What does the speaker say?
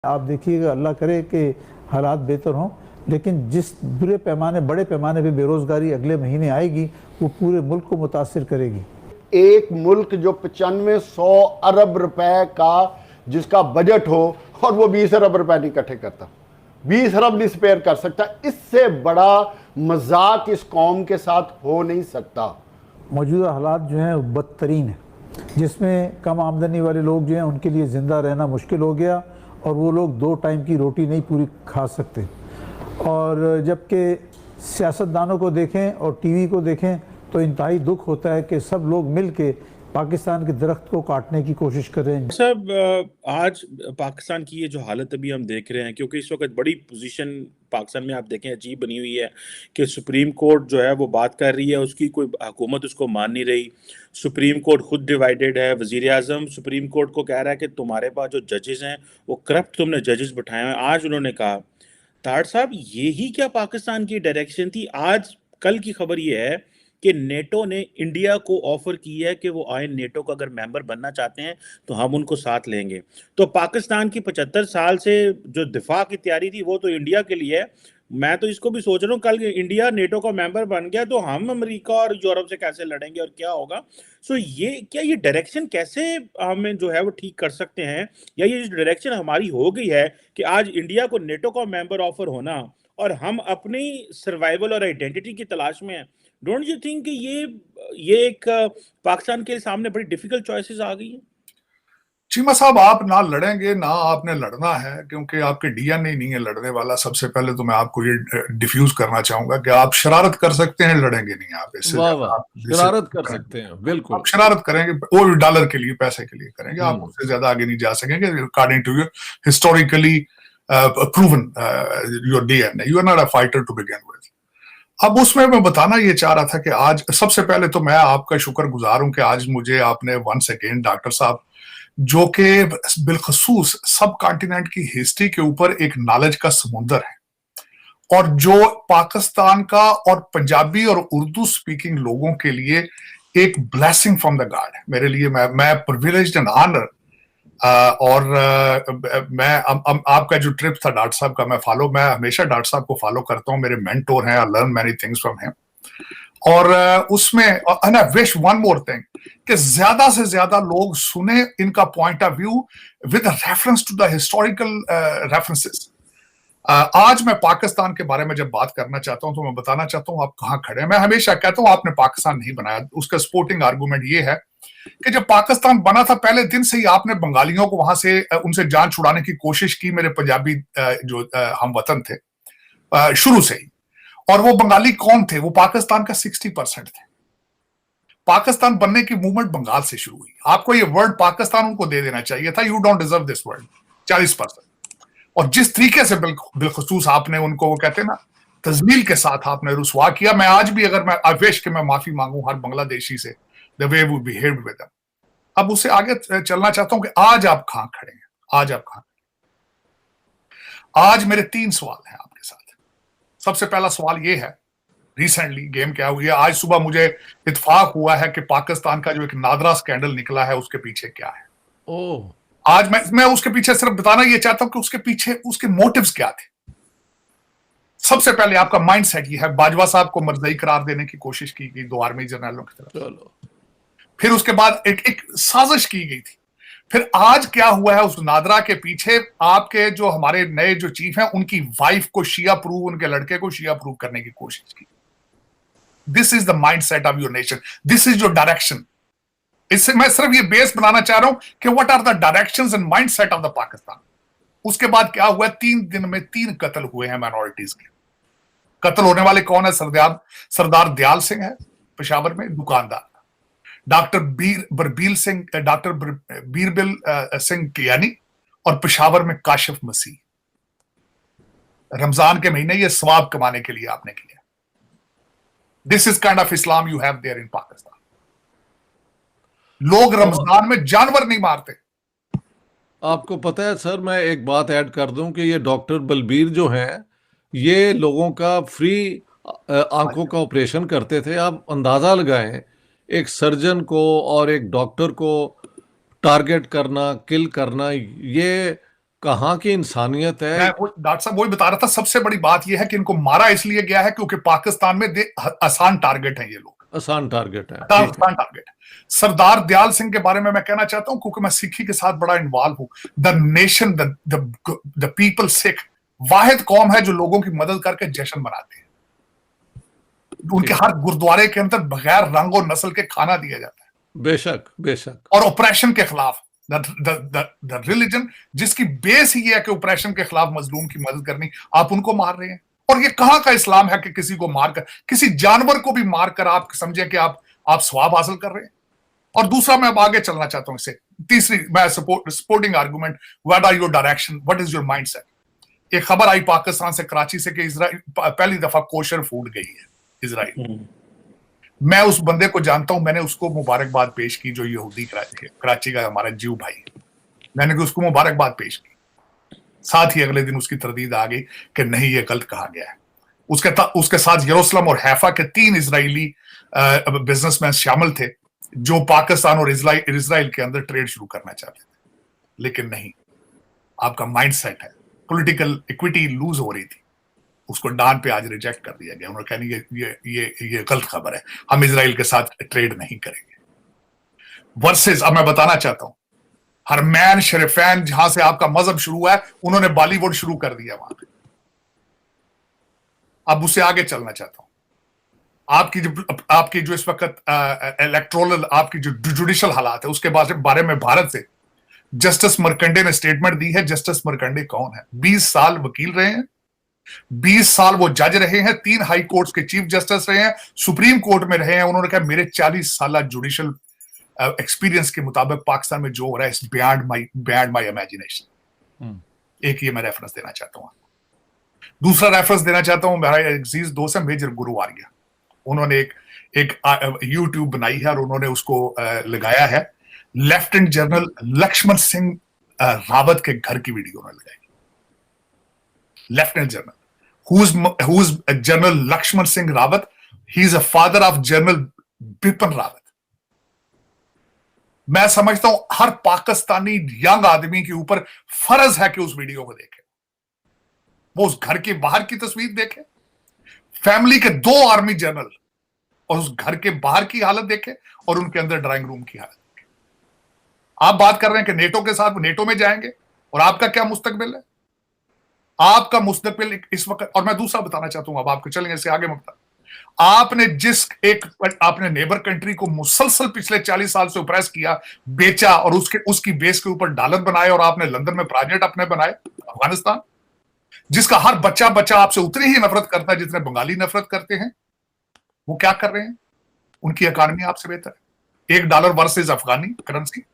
आप देखिएगा, अल्लाह करे कि हालात बेहतर हों, लेकिन जिस बड़े पैमाने पे बेरोजगारी अगले महीने आएगी वो पूरे मुल्क को मुतासिर करेगी। एक मुल्क जो 9500 अरब रुपए का जिसका बजट हो और वो 20 अरब रुपए नहीं इकट्ठे करता, 20 अरब नहीं स्पेयर कर सकता, इससे बड़ा मजाक इस कौम के साथ हो नहीं सकता। मौजूदा हालात जो हैं बदतरीन है, जिसमें कम आमदनी वाले लोग जो हैं उनके लिए ज़िंदा रहना मुश्किल हो गया और वो लोग 2 टाइम की रोटी नहीं पूरी खा सकते। और जबकि सियासतदानों को देखें और टीवी को देखें तो इंतहाई दुख होता है कि सब लोग मिल के पाकिस्तान के दरख्त को काटने की कोशिश कर रहे हैं। साहब, आज पाकिस्तान की ये जो हालत अभी हम देख रहे हैं, क्योंकि इस वक्त बड़ी पोजीशन पाकिस्तान में आप देखें अजीब बनी हुई है कि सुप्रीम कोर्ट जो है वो बात कर रही है, उसकी कोई हुकूमत उसको मान नहीं रही। सुप्रीम कोर्ट खुद डिवाइडेड है। वजीर आजम सुप्रीम कोर्ट को कह रहा है कि तुम्हारे पास जो जजेस हैं वो करप्ट तुमने जजेस बिठाए हैं। आज उन्होंने कहा, ताड़ साहब, यही क्या पाकिस्तान की डायरेक्शन थी? आज कल की खबर ये है कि नेटो ने इंडिया को ऑफर की है कि वो आए, नेटो का अगर मेंबर बनना चाहते हैं तो हम उनको साथ लेंगे। तो पाकिस्तान की 75 साल से जो दिफा की तैयारी थी वो तो इंडिया के लिए है। मैं तो इसको भी सोच रहा हूँ, कल इंडिया नेटो का मेंबर बन गया तो हम अमेरिका और यूरोप से कैसे लड़ेंगे और क्या होगा। सो ये क्या, ये डायरेक्शन कैसे हमें जो है वो ठीक कर सकते हैं, या ये जो डायरेक्शन हमारी हो गई है कि आज इंडिया को नेटो का मेंबर ऑफर होना और हम अपनी सर्वाइवल और आइडेंटिटी की तलाश में हैं। डोंट यू थिंक कि ये एक पाकिस्तान के सामने बड़ी डिफिकल्ट चॉइसेस आ गई हैं? चीमा साहब, आप ना लड़ेंगे ना आपने लड़ना है, क्योंकि आपके डीएनए नहीं है लड़ने वाला। सबसे पहले तो मैं आपको ये डिफ्यूज करना चाहूंगा कि आप शरारत कर सकते हैं, लड़ेंगे नहीं आप। इससे वाह वाह, शरारत कर सकते हैं, बिल्कुल आप शरारत करेंगे वो डॉलर के लिए, पैसे के लिए करेंगे, आप उससे ज्यादा आगे नहीं जा सकेंगे according to your historically proven your DNA. You are not a fighter to begin with. अब उसमें मैं बताना ये चाह रहा था कि आज सबसे पहले तो मैं आपका शुक्रगुजार हूं कि आज मुझे आपने वंस अगेन डॉक्टर साहब, जो कि बिलखसूस सब कॉन्टिनेंट की हिस्ट्री के ऊपर एक नॉलेज का समुंदर है और जो पाकिस्तान का और पंजाबी और उर्दू स्पीकिंग लोगों के लिए एक ब्लेसिंग फ्रॉम द गॉड है मेरे लिए। मैं प्रिविलेज्ड एंड ऑनर। और मैं आपका जो ट्रिप था डॉक्टर साहब का, मैं हमेशा डॉक्टर साहब को फॉलो करता हूँ, मेरे मेंटोर हैं, I learn many things from him. और उसमें and I wish one more thing कि ज्यादा से ज्यादा लोग सुने इनका point of view with reference to the historical references. आज मैं पाकिस्तान के बारे में जब बात करना चाहता हूं तो मैं बताना चाहता हूं आप कहां खड़े हैं। मैं हमेशा कहता हूं आपने पाकिस्तान नहीं बनाया। उसका सपोर्टिंग आर्गुमेंट ये है कि जब पाकिस्तान बना था पहले दिन से ही आपने बंगालियों को वहां से उनसे जान छुड़ाने की कोशिश की। मेरे पंजाबी जो हम वतन थे शुरू से ही, और वो बंगाली कौन थे? वो पाकिस्तान का 60% थे। पाकिस्तान बनने की मूवमेंट बंगाल से शुरू हुई। आपको ये वर्ड पाकिस्तान उनको दे देना चाहिए था। You don't deserve this word. 40%। और जिस तरीके से बिलखसूस आपने उनको, वो कहते हैं ना, तजमील के साथ आपने रुसवा किया। मैं आज भी अगर मैं आवेश के मैं माफी मांगू हर बांग्लादेशी से, the way we behaved with them. अब उससे आगे चलना चाहता हूं कि आज आप कहां खड़े हैं। आज आप कहां? आज मेरे 3 सवाल हैं आपके साथ। सबसे पहला सवाल ये है, रिसेंटली गेम क्या हुई है? आज सुबह मुझे इत्तेफाक हुआ है कि पाकिस्तान का जो एक नादरा स्कैंडल निकला है उसके पीछे क्या है। ओह, आज मैं उसके पीछे सिर्फ बताना ये चाहता हूं कि उसके पीछे उसके मोटिव्स क्या थे। सबसे पहले आपका माइंडसेट ये है, बाजवा साहब को मर्ज़ई करार देने की कोशिश की गई 2 आर्मी जनरलों की तरफ। चलो, फिर उसके बाद एक साजिश की गई थी। फिर आज क्या हुआ है उस नादरा के पीछे? आपके जो हमारे नए जो चीफ हैं उनकी वाइफ को शिया प्रूव, उनके लड़के को शिया प्रूव करने की कोशिश की। This is the mindset of your nation, this is your direction. इससे मैं सिर्फ ये बेस बनाना चाह रहा हूं कि what are the directions and mindset of the Pakistan. उसके बाद क्या हुआ? 3 दिन में 3 कत्ल हुए हैं माइनॉरिटीज के। कत्ल होने वाले कौन है? सरदार दयाल सिंह है पेशावर में, दुकानदार। डॉक्टर बरबील सिंह, डॉक्टर बीरबिल सिंह कियानी, और पेशावर में काशिफ मसीह। रमजान के महीने ये सवाब कमाने के लिए आपने किया। This is kind of Islam you have there in Pakistan. लोग रमजान में जानवर नहीं मारते। आपको पता है सर, मैं एक बात ऐड कर दूं कि ये डॉक्टर बलबीर जो हैं, ये लोगों का फ्री आंखों का ऑपरेशन करते थे। आप अंदाजा लगाएं, एक सर्जन को और एक डॉक्टर को टारगेट करना, किल करना, ये कहाँ की इंसानियत है? मैं डॉक्टर साहब वही बता रहा था, सबसे बड़ी बात यह है कि इनको मारा इसलिए गया है क्योंकि पाकिस्तान में आसान टारगेट हैं ये लोग, आसान टारगेट है। आसान टारगेट है। सरदार दयाल सिंह के बारे में मैं कहना चाहता हूं, क्योंकि मैं सिखी के साथ बड़ा इन्वॉल्व हूं। The nation, the people Sikh वाहिद कौम है जो लोगों की मदद करके जश्न मनाते हैं। उनके हर गुरुद्वारे के अंदर बगैर रंग और नस्ल के खाना दिया जाता है, बेशक बेशक। और ऑपरेशन के खिलाफ द रिलीजन जिसकी बेस ही है कि ऑपरेशन के खिलाफ मजलूम की मदद करनी, आप उनको मार रहे हैं। और ये कहां का इस्लाम है कि किसी को मारकर, किसी जानवर को भी मारकर आप समझे कि आप स्वाब हासिल कर रहे हैं। और दूसरा, मैं अब आगे चलना चाहता हूं इससे, तीसरी मैं supporting argument, what are your direction, what is your mindset. एक खबर आई पाकिस्तान से, कराची से, कि इजराइल पहली दफा कोशर फूड गई है इजराइल। मैं उस बंदे को जानता हूं, मैंने उसको मुबारकबाद पेश की, जो यहूदी कराची का हमारा जीव भाई, मैंने उसको मुबारकबाद पेश की। साथ ही अगले दिन उसकी तरदीद आ गई कि नहीं, ये गलत कहा गया है। उसके साथ यरूशलेम और हैफा के 3 इजरायली बिजनेसमैन शामिल थे जो पाकिस्तान और इजराइल के अंदर ट्रेड शुरू करना चाहते थे। लेकिन नहीं, आपका माइंडसेट है, पॉलिटिकल इक्विटी लूज हो रही थी, उसको डान पे आज रिजेक्ट कर दिया गया। उन्होंने कहा नहीं, ये गलत खबर है, हम इजराइल के साथ ट्रेड नहीं करेंगे। वर्सेस, अब मैं बताना चाहता हूं, हरमैन शरीफैन जहां से आपका मजहब शुरू हुआ है, उन्होंने बॉलीवुड शुरू कर दिया वहां पे। अब उससे आगे चलना चाहता हूं, आपकी जो इस वक्त इलेक्टोरल आपकी जो जुडिशल हालात है, उसके बारे में भारत से जस्टिस मरकंडे ने स्टेटमेंट दी है। जस्टिस मरकंडे कौन है? 20 साल वकील रहे हैं, 20 साल वो जज रहे हैं, 3 हाई कोर्ट्स के चीफ जस्टिस रहे हैं, सुप्रीम कोर्ट में रहे हैं। उन्होंने कहा मेरे 40 साल जुडिशल एक्सपीरियंस के मुताबिक पाकिस्तान में जो हो रहा है, बियॉन्ड माई इमेजिनेशन। एक ये मैं रेफरेंस देना चाहता हूं। दूसरा रेफरेंस देना चाहता हूं, मेरा अजीज दोस्त है मेजर गुरु वारिया, उन्होंने एक यूट्यूब बनाई है और उन्होंने उसको लगाया है, लेफ्टिनेंट जनरल लक्ष्मण सिंह रावत के घर की वीडियो उन्होंने लगाई। Lieutenant general who is general Lakshman Singh Rawat, he is a father of general Bipin Rawat. मैं समझता हूं हर पाकिस्तानी यंग आदमी के ऊपर फर्ज है कि उस वीडियो को देखे, वो उस घर के बाहर की तस्वीर देखे, फैमिली के 2 आर्मी जनरल और उस घर के बाहर की हालत देखे और उनके अंदर ड्राइंग रूम की हालत देखे। आप बात कर रहे हैं कि नेटो के साथ नेटो में जाएंगे, और आपका क्या मुस्तकबिल है? आपका मुस्तकबिल इस वक्त, और मैं दूसरा बताना चाहता हूं, अब आपको चलेंगे इससे आगे मत। आपने आपने नेबर कंट्री को मुसलसल पिछले 40 साल से ऑप्रेस किया, बेचा, और उसकी बेस के ऊपर डॉलर बनाए, और आपने लंदन में प्रोजेक्ट अपने बनाए, अफगानिस्तान, जिसका हर बच्चा आपसे उतनी ही नफरत करता है जितने बंगाली नफरत करते हैं। वो क्या कर रहे हैं? उनकी इकॉनमी आपसे बेहतर है। $1 वर्सेस अफगानी करेंसी,